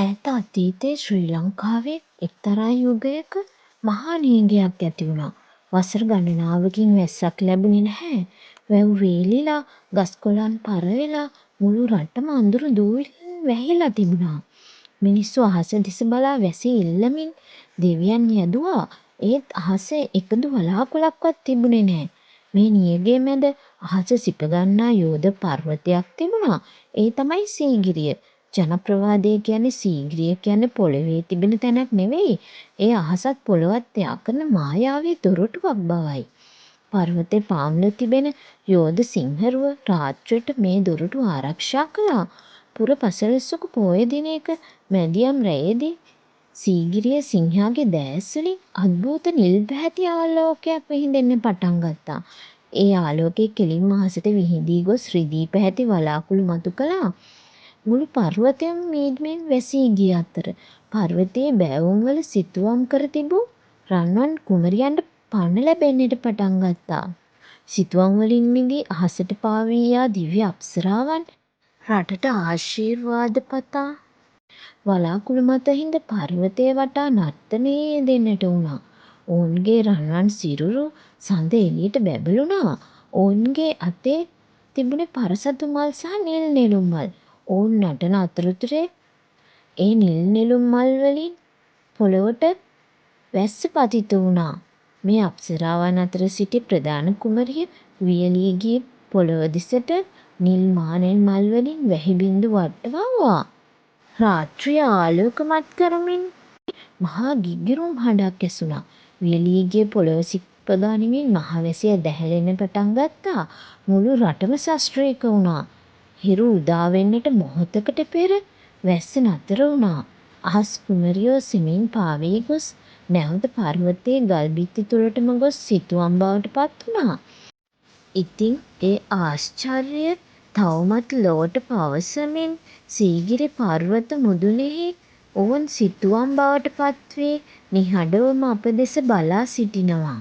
ඈත අතීතයේ ශ්‍රී ලංකාවේ එක්තරා යුගයක මහා නිගයක් ඇති වුණා. වසර ගණනාවකින් වැස්සක් ලැබුණේ නැහැ. වැව් වේලිලා, ගස් කොළන් පර වෙලා මුළු රටම අඳුරු දූවිලින් වැහිලා තිබුණා. මිනිස්සු අහස දෙස බලා වැසි ඉල්ලමින් දෙවියන් යැදුවා. ඒත් අහසේ එකදු වලාකුළක්වත් තිබුණේ නැහැ. මේ නියගේ මැද අහස සිප ගන්නා යෝධ පර්වතයක් තිබුණා. ඒ තමයි සීගිරිය. ජනප්‍රවාදය කියන්නේ සීගිරිය කියන්නේ පොළවේ තිබෙන තැනක් නෙවෙයි. ඒ අහසත් පොළවත් යා කරන මායාවේ දොරටුවක් බවයි. පර්වතේ පාමුල තිබෙන යෝධ සිංහරුව රාත්‍රියට මේ දොරටුව ආරක්ෂා කළා. පුර පසළොස්වක පෝය දිනයක මැදියම් රැයේදී සීගිරිය සිංහයාගේ දෑස්වලින් අද්භූත නිල් පැහැති ආලෝකයක් විහිදෙන්න පටන් ගත්තා. ඒ ආලෝකය කෙලින්ම අහසට විහිදී ගොස් රිදී පැහැති වලාකුළු මතු කළා. මුළු පර්වතයම මීදුමින් වැසී ගිය අතර පර්වතයේ බෑවුම්වල සිතුවම් කර තිබූ රන්වන් කුමරියන්ට පණ ලැබෙන්නට පටන් ගත්තා. සිතුවම් වලින් මිදී අහසට පාවී යා දිව්‍ය අප්සරාවන් රටට ආශිර්වාද පතා වලාකුළු මත හිඳ පර්වතය වටා නර්තනයේ යෙදෙන්නට වුණා. ඔවුන්ගේ රන්වන් සිරුරු සඳ එළියට බැබළුණා. ඔවුන්ගේ අතේ තිබුණේ පරසතු මල් සහ නිල් නෙළුම් මල්. ඔවුන් නටන අතරතුරේ ඒ නිල් නෙළුම් මල් වලින් පොළොවට වැස්ස පතිත වුණා. මේ අප්සරාවන් අතර සිටි ප්‍රධාන කුමරිය වියලී ගිය පොළොව දෙසට නිල් මානෙල් මල් වලින් වැහි බිංදු වට්ටවව්වා. රාත්‍රිය ආලෝකමත් කරමින් මහා ගිගිරුම් හඬක් ඇසුණා. වියලී ගිය පොළොව සිප ගනිමින් මහ වැසිය දැහැලෙන්න පටන් ගත්තා. මුළු රටම සශ්‍රීක වුණා. හිරු උදා වෙන්නට මොහොතකට පෙර වැස්ස නතර වුණා. අහස් කුමරියෝ සෙමින් පාවී ගොස් නැවත පර්වතයේ ගල් බිත්ති තුළටම ගොස් සිතුවම් බවට පත් වුණා. ඉතින් ඒ ආශ්චර්යය තවමත් ලොවට පවසමින් සීගිරි පර්වත මුදුනේහි ඔවුන් සිතුවම් බවට පත් වී නිහඬවම අප දෙස බලා සිටිනවා.